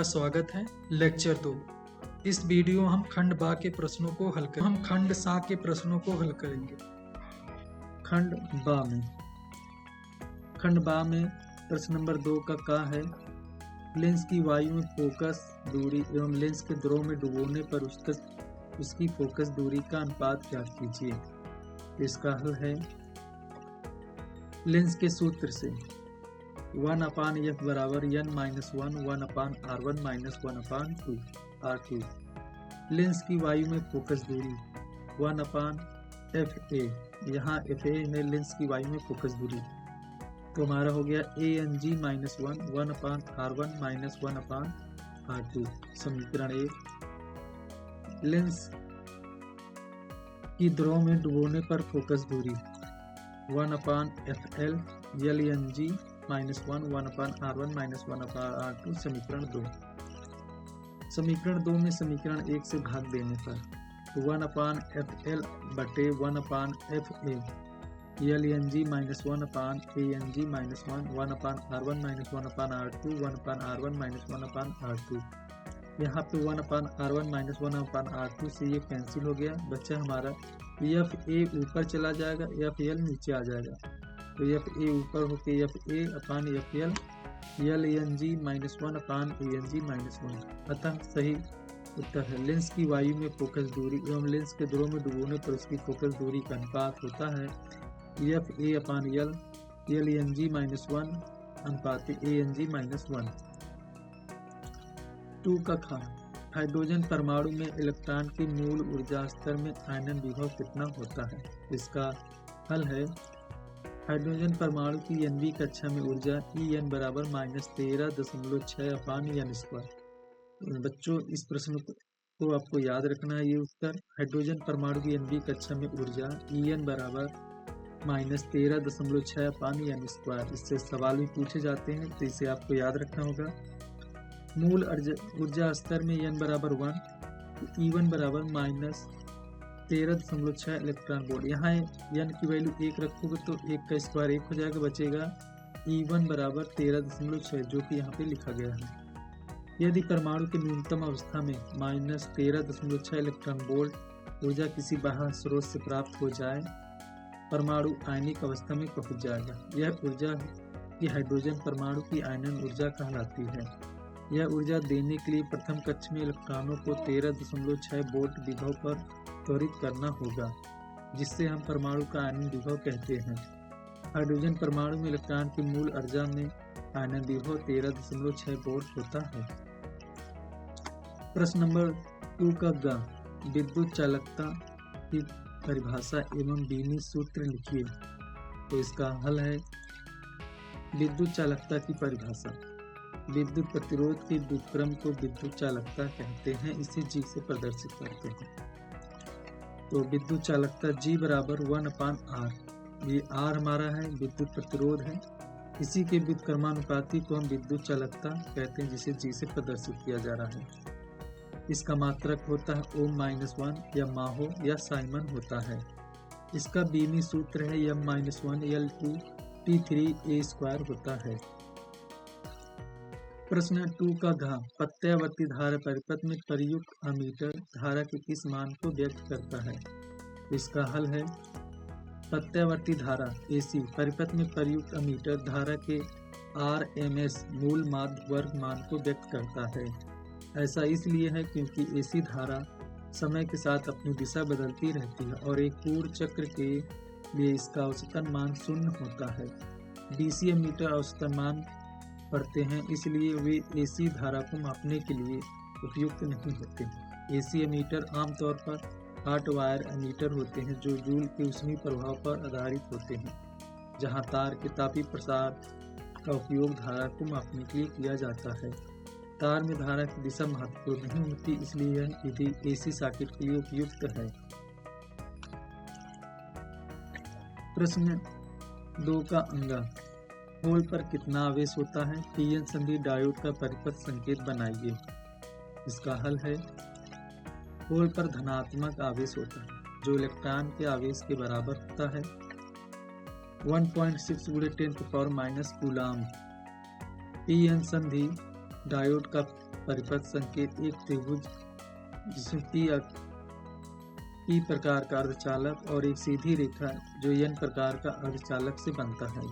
स्वागत है। लेक्चर 2। इस वीडियो हम खंड बा के प्रश्नों को हल करेंगे। हम खंड सा के प्रश्नों को हल करेंगे। खंड बा में प्रश्न नंबर 2 का है, लेंस की वायु में फोकस दूरी एवं लेंस के द्रव में डुबोने पर उसकी फोकस दूरी का अनुपात ज्ञात कीजिए। इसका हल है लेंस के सूत्र से 1/f बराबर n-1 1/r1 1/2 r2। लेंस की वायु में फोकस दूरी 1/fa, यहाँ fa है लेंस की वायु में फोकस दूरी, तो हमारा हो गया Ang-1 1/r1 1/r2। समीकरण 1। लेंस की द्रव में डुबोने पर फोकस दूरी 1/fl Lng-1 1/r1 1/r2। समीकरण 2। समीकरण 2 में समीकरण 1 से भाग देने पर 1/fl बटे 1/fa Lng-1 Ang-1 1/r1 1/r2 1/r1 1/r2। यहाँ पे 1/r1 1/r2 से ये कैंसिल हो गया, बच्चा हमारा fa ऊपर चला जाएगा, fl नीचे आ जाएगा, तो fa ऊपर होके fa/fl Lng-1/Ang-1। अतः सही उत्तर है लेंस की वायु में फोकस दूरी एवं लेंस के द्रव में डुबोने पर उसकी फोकस दूरी का अनुपात होता है fa/L Lng-1/Ang-1। 2 का ख, हाइड्रोजन परमाणु में इलेक्ट्रॉन की मूल ऊर्जा स्तर में आयनन विभव कितना होता है। इसका हल है हाइड्रोजन परमाणु की Nv कक्षा में ऊर्जा En बराबर -13.6/n²। बच्चों इस प्रश्न को आपको याद रखना है। ये उत्तर हाइड्रोजन परमाणु की Nv कक्षा में ऊर्जा En बराबर -13.6/n²। इससे सवाल भी पूछे जाते हैं, तो इसे आपको याद रखना होगा। मूल ऊर्जा स्तर में n बराबर 1, तो E1 बराबर -13.6 इलेक्ट्रॉन वोल्ट। यहाँ n की वैल्यू 1 रखोगे तो 1 का स्क्वायर 1 हो जाएगा, बचेगा E1 बराबर 13.6, जो कि यहाँ पे लिखा गया है। यदि परमाणु की न्यूनतम अवस्था में -13.6 इलेक्ट्रॉन वोल्ट ऊर्जा किसी बाह्य स्रोत से प्राप्त हो जाए, परमाणु आयनिक अवस्था में पहुँच जाएगा। यह ऊर्जा की हाइड्रोजन परमाणु की आयनन ऊर्जा कहलाती है। यह ऊर्जा देने के लिए प्रथम कक्ष में इलेक्ट्रॉनों को 13.6 वोल्ट विभव पर त्वरित करना होगा, जिससे हम परमाणु का आयनन विभव कहते हैं। हाइड्रोजन परमाणु में इलेक्ट्रॉन की मूल ऊर्जा में आयनन विभव 13.6 वोल्ट होता है। प्रश्न नंबर 2 का ग, विद्युत चालकता की परिभाषा एवं बीमी सूत्र लिखिए। तो इसका हल है विद्युत चालकता की परिभाषा। विद्युत प्रतिरोध के व्युत्क्रम को विद्युत चालकता कहते हैं, इसे G से प्रदर्शित करते हैं। तो विद्युत चालकता G बराबर 1/R, ये R हमारा है, विद्युत प्रतिरोध है, इसी के व्युत्क्रमानुपाती को हम विद्युत चालकता कहते हैं, जिसे G से प्रदर्शित किया जा रहा है। इसका मात्रक होता है Ω-1 या माहो या साइमन होता है। इसका बीमी सूत्र है M-1 L2T3A² होता है। प्रश्न 2 का घ, प्रत्यावर्ती धारा परिपथ में प्रयुक्त अमीटर धारा के किस मान को व्यक्त करता है। इसका हल है प्रत्यावर्ती धारा AC परिपथ में प्रयुक्त अमीटर धारा के RMS मूल माध्य वर्ग मान को व्यक्त करता है। ऐसा इसलिए है क्योंकि AC धारा समय के साथ अपनी दिशा बदलती रहती है और एक पूर्ण चक्र के लिए इसका औसतन मान 0 होता है। DC अमीटर औसतन मान पढ़ते हैं, इसलिए वे AC धारा को मापने के लिए उपयुक्त नहीं होते। AC अमीटर आमतौर पर हॉट वायर एमीटर होते हैं, जो जूल के ऊष्मीय प्रभाव पर आधारित होते हैं, जहां तार के तापीय प्रसार का उपयोग धारा को मापने के लिए किया जाता है। तार में धारा की दिशा महत्वपूर्ण नहीं होती, इसलिए यह विधि AC सॉकेट के लिए उपयुक्त है। प्रश्न 2 का अंगा, होल पर कितना आवेश होता है। पीएन संधि डायोड का परिपथ संकेत बनाइए। इसका हल है होल पर धनात्मक आवेश होता है, जो इलेक्ट्रॉन के आवेश के बराबर होता है 1.6 × 10⁻⁻⁰ कूलाम। पीएन संधि डायोड का परिपथ संकेत एक त्रिभुज जिसमें P प्रकार का अर्धचालक और एक सीधी रेखा जो N प्रकार का अर्धचालक से बनता है,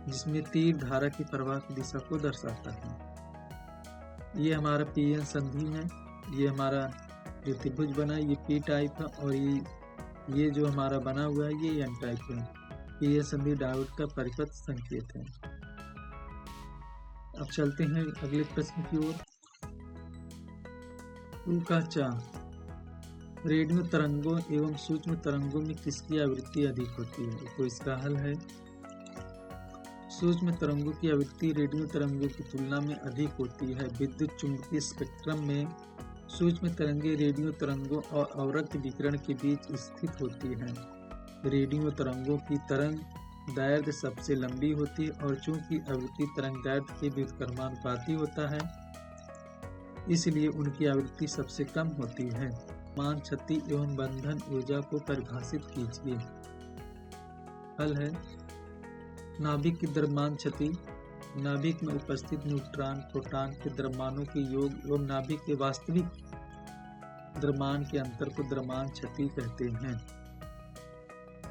जिसमें तीर धारा की प्रवाह की दिशा को दर्शाता है। ये हमारा PN संधि है। ये हमारा जो त्रिभुज बना ये P टाइप है और ये जो हमारा बना हुआ है ये N टाइप है। PN संधि डायोड का परिपथ संकेत है। अब चलते हैं अगले प्रश्न की ओर। 2 का 4 रेडियो तरंगों एवं सूक्ष्म तरंगों में किसकी आवृत्ति अधिक होती है? तो इसका हल है सूक्ष्म तरंगों की आवृत्ति रेडियो तरंगों की तुलना में अधिक होती है। विद्युत चुंबकीय स्पेक्ट्रम में सूक्ष्म तरंगें रेडियो तरंगों और अवरक्त विकिरण के बीच स्थित होती हैं। रेडियो तरंगों की तरंग दैर्घ्य सबसे लंबी होती है और चूंकि आवृत्ति तरंग दैर्घ्य के व्युत्क्रमानुपाती होता है इसलिए उनकी आवृत्ति सबसे कम होती है। मान क्षति एवं बंधन ऊर्जा को परिभाषित कीजिए। हल है नाभिक की द्रव्यमान क्षति नाभिक में उपस्थित न्यूट्रॉन प्रोटॉन के द्रव्यमानों के योग एवं नाभिक के वास्तविक द्रव्यमान के अंतर को द्रव्यमान क्षति कहते हैं।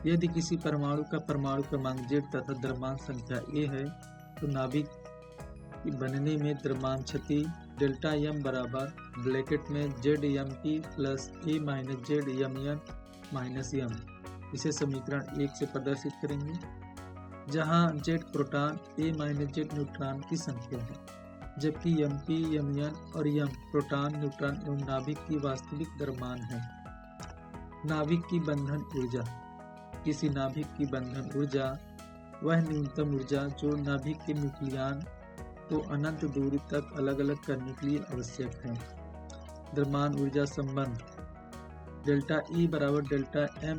यदि किसी परमाणु का परमाणु क्रमांक Z तथा द्रव्यमान संख्या A है तो नाभिक की बनने में द्रव्यमान क्षति डेल्टा M बराबर ब्रैकेट में ZMP plus A minus ZMN minus M। इसे समीकरण 1 से प्रदर्शित करेंगे, जहां Z proton A minus Z neutron की संख्या है, जबकि MP, Mn और M प्रोटॉन, न्यूट्रॉन एवं नाभिक की वास्तविक द्रव्यमान है। नाभिक की बंधन ऊर्जा किसी नाभिक की बंधन ऊर्जा वह न्यूनतम ऊर्जा जो नाभिक के न्यूक्लियन को अनंत दूरी तक अलग अलग करने के लिए आवश्यक है। द्रव्यमान ऊर्जा संबंध डेल्टा E बराबर डेल्टा M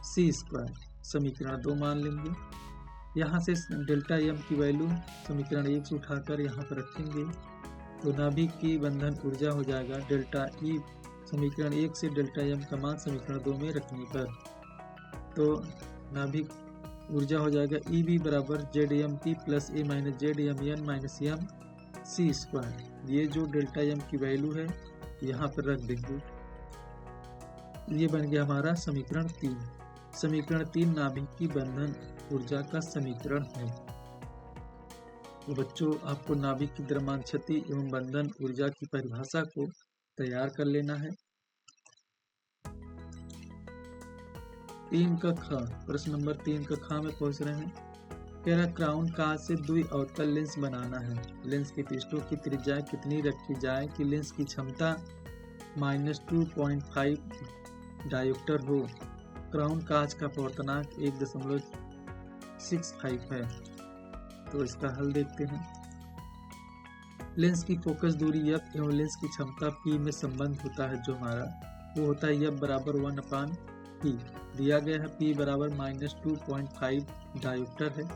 C स्क्वायर। समीकरण 2 मान लेंगे। यहाँ से डेल्टा M की वैल्यू समीकरण 1 से उठाकर यहाँ पर रखेंगे तो नाभिक की बंधन ऊर्जा हो जाएगा डेल्टा E। समीकरण 1 से डेल्टा M का मान समीकरण 2 में रखने पर तो नाभिक ऊर्जा हो जाएगा EB बराबर ZMP plus A minus ZMN minus M C square. ये जो डेल्टा M की वैल्यू है यहाँ पर रख देंगे। ये बन गया हमारा समीकरण 3। समीकरण 3 नाभिक की बंधन ऊर्जा का समीकरण है। तो बच्चों आपको नाभिक की द्रव्यमान क्षति एवं बंधन ऊर्जा की परिभाषा को तैयार कर लेना है। 3 का ख प्रश्न नंबर 3 का ख में पहुंच रहे हैं। कह रहा क्राउन कांच से द्वि अवतल लेंस बनाना है। लेंस के पृष्ठों की त्रिज्या कितनी रखी जाए कि लेंस की क्षमता -2.5 डायोप्टर हो। क्राउन कांच का पवर्तनांक 1.65 है। तो इसका हल देखते हैं। लेंस की फोकस दूरी F एवं लेंस की क्षमता P में संबंध होता है जो हमारा वो होता है F बराबर 1/P। दिया गया है P बराबर -2.5 डायोप्टर है,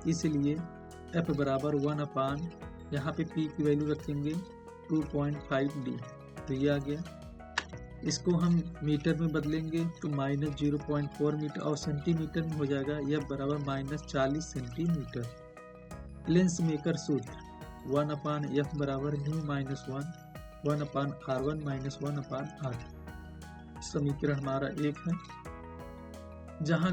इसलिए F बराबर 1/, यहाँ पे P की वैल्यू रखेंगे 2.5D। तो ये आ गया। इसको हम मीटर में बदलेंगे तो -0.4 मीटर और सेंटीमीटर में हो जाएगा F बराबर -40 सेंटीमीटर। लेंस मेकर सूत्र 1/F बराबर μ-1 1/R1 -1/R2। समीकरण हमारा 1 है। जहां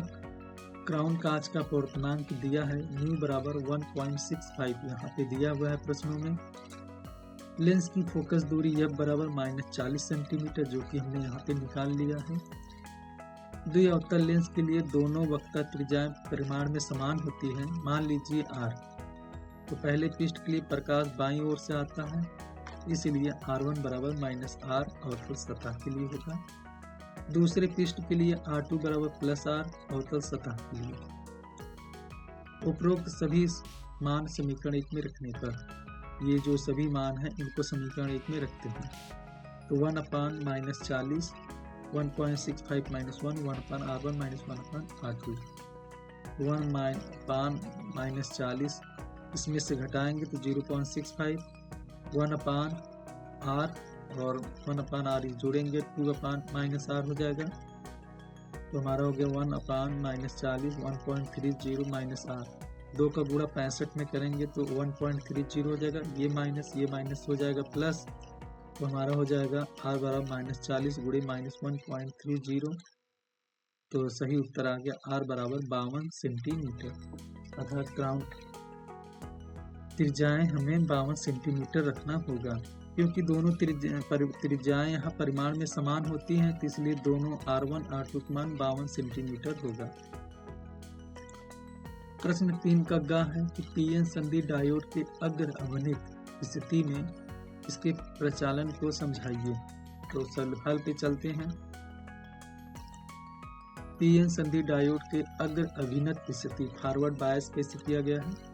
क्राउन कांच का पवर्तनांक दिया है म्यू बराबर 1.65 यहाँ पे दिया हुआ है प्रश्नों में। लेंस की फोकस दूरी F बराबर -40 सेंटीमीटर जो कि हमने यहाँ पे निकाल लिया है। द्वि अवतल लेंस के लिए दोनों वक्ता त्रिज्याएं परिमाण में समान होती हैं। मान लीजिए R। तो पहले पृष्ठ के लिए प्रकाश बाईं ओर से आता है, इसलिए R1 बराबर -R अवतल सतह के लिए होगा। दूसरे पृष्ठ के लिए R2 बराबर +R अवतल सतह के लिए। उपरोक्त सभी मान समीकरण 1 में रखने पर ये जो सभी मान हैं इनको समीकरण 1 में रखते हैं तो 1/-40 1.65 -1 1/R1 -1/R2 1/-40 इसमें से घटाएंगे तो 0.65 1/R और 1/R जोड़ेंगे 2/-R हो जाएगा। तो हमारा हो गया 1/-40 1.30 -R 2 का गुणा 65 में करेंगे तो 1.30 हो जाएगा, ये माइनस हो जाएगा प्लस, तो हमारा हो जाएगा r बराबर -40 गुणे -1.30, तो सही उत्तर आ गया r बराबर 52 सेंटीमीटर। अर्थात ग्राउंड त्रिज्याएं हमें 52 सेंटीमीटर रखना होगा। क्योंकि दोनों त्रिज्याएं यहाँ परिमाण में समान होती हैं, तो इसलिए दोनों R1 R2 का मान 52 सेंटीमीटर होगा। प्रश्न 3 का ग है कि पीएन संधि डायोड के अग्र अवनित स्थिति में इसके प्रचालन को समझाइए। तो हल पे चलते हैं। पीएन संधि डायोड के अग्र अभिनत स्थिति फॉरवर्ड बायस कैसे किया गया है।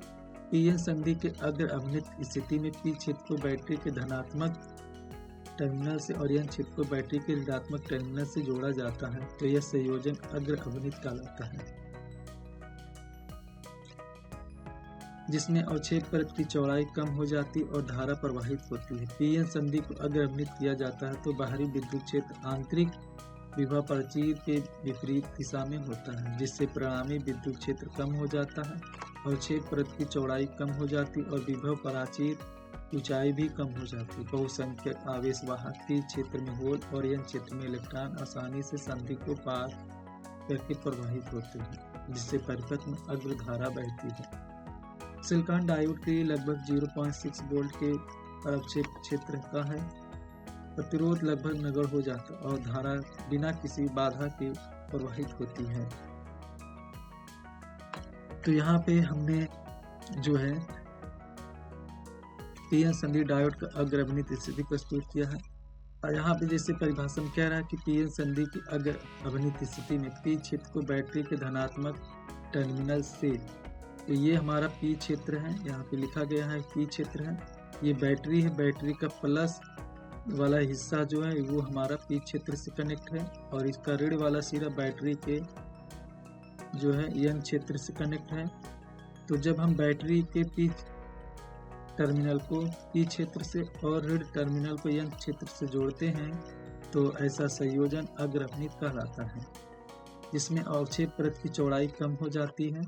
पीएन संधि के अग्र अभिनत स्थिति में पी क्षेत्र को बैटरी के धनात्मक टर्मिनल से और एन क्षेत्र को बैटरी के ऋणात्मक टर्मिनल से जोड़ा जाता है, तो यह संयोजन अग्र अभिनत कहलाता है, जिसमें अवक्षेप परत की चौड़ाई कम हो जाती और धारा प्रवाहित होती है। पीएन संधि को अग्र अभिनत किया जाता है तो बाहरी विद्युत क्षेत्र आंतरिक विभव प्राचीर के विपरीत दिशा में होता है, जिससे परिणामी विद्युत क्षेत्र कम हो जाता है, अवक्षेप परत की चौड़ाई कम हो जाती और विभव प्राचीर की ऊंचाई भी कम हो जाती। बहुसंख्यक आवेश वाहक पी क्षेत्र में होल और एन क्षेत्र में इलेक्ट्रॉन आसानी से संधि को पार करके प्रवाहित होते हैं, जिससे परिपथ में अग्र धारा बहती है। सिलिकॉन डायोड के लिए लगभग 0.6 वोल्ट के अवक्षेप क्षेत्र का है, प्रतिरोध लगभग नगण्य हो जाता और धारा बिना किसी बाधा के प्रवाहित होती है। तो यहाँ पे हमने जो है पीएन संधि डायोड का अग्र अभिनत स्थिति प्रस्तुत किया है। और यहाँ पे जैसे परिभाषा में कह रहा है कि पीएन संधि की अग्र अभिनत स्थिति में पी क्षेत्र को बैटरी के धनात्मक टर्मिनल से, तो ये हमारा पी क्षेत्र है, यहाँ पे लिखा गया है पी क्षेत्र है, ये बैटरी है, बैटरी का प्लस वाला हिस्सा जो है वो हमारा पी क्षेत्र से कनेक्ट है और इसका ऋण वाला सिरा बैटरी के जो है एन क्षेत्र से कनेक्ट है। तो जब हम बैटरी के पी टर्मिनल को पी क्षेत्र से और ऋण टर्मिनल को एन क्षेत्र से जोड़ते हैं तो ऐसा संयोजन अग्र अभिनत कहलाता है, जिसमें अवक्षेप परत की चौड़ाई कम हो जाती है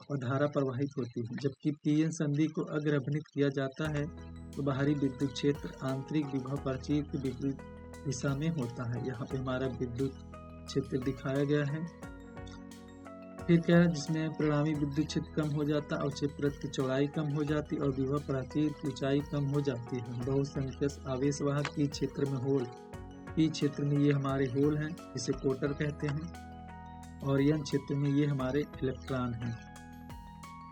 और धारा प्रवाहित होती है। जबकि पीएन संधि को अग्र अभिनत किया जाता है तो बाहरी विद्युत क्षेत्र आंतरिक विभव प्राचीर के विपरीत दिशा में होता है। यहाँ पे हमारा विद्युत क्षेत्र दिखाया गया है। फिर क्या है, जिसमें परिणामी विद्युत क्षेत्र कम हो जाता, अवक्षेप परत की चौड़ाई कम हो जाती और विभव प्राचीर की ऊंचाई कम हो जाती है। बहुसंख्यक आवेश वाहक पी क्षेत्र में होल, पी क्षेत्र में ये हमारे होल हैं, इसे कोटर कहते हैं, और एन क्षेत्र में ये हमारे इलेक्ट्रॉन हैं,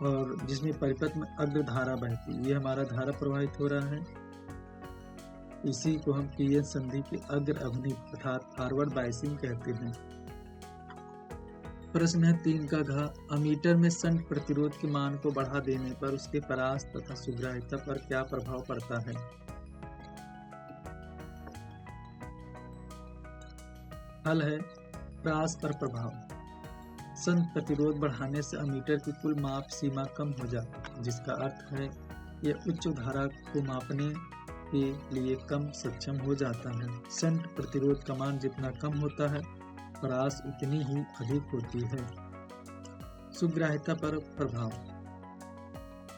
और जिसमें परिपथ में अग्र धारा बहती है, ये हमारा धारा प्रवाहित हो रहा है। इसी को हम पीएन संधि के अग्र अभिनत अर्थात फॉरवर्ड बायसिंग कहते हैं। प्रश्न है 3 का घ, अमीटर में शंट प्रतिरोध के मान को बढ़ा देने पर उसके परास तथा सुग्राह्यता पर क्या प्रभाव पड़ता है। हल है परास पर प्रभाव। शंट प्रतिरोध बढ़ाने से अमीटर की कुल माप सीमा कम हो जाती है, जिसका अर्थ है यह उच्च धारा को मापने के लिए कम सक्षम हो जाता है। शंट प्रतिरोध का मान जितना कम होता है परास उतनी ही अधिक होती है। सुग्राह्यता पर प्रभाव।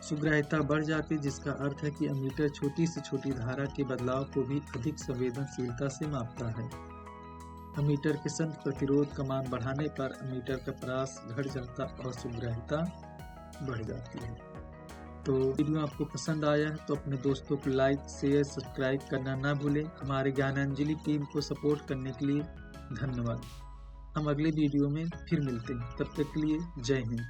सुग्राह्यता बढ़ जाती है, जिसका अर्थ है कि अमीटर छोटी से छोटी धारा के बदलाव को भी अधिक संवेदनशीलता से मापता है। अमीटर के शंट प्रतिरोध का मान बढ़ाने पर अमीटर का परास घट जाता और सुग्राह्यता बढ़ जाती है। तो वीडियो आपको पसंद आया है तो अपने दोस्तों को लाइक शेयर सब्सक्राइब करना ना भूलें। हमारे ज्ञानांजलि टीम को सपोर्ट करने के लिए धन्यवाद। हम अगले वीडियो में फिर मिलते हैं, तब तक के लिए जय हिंद।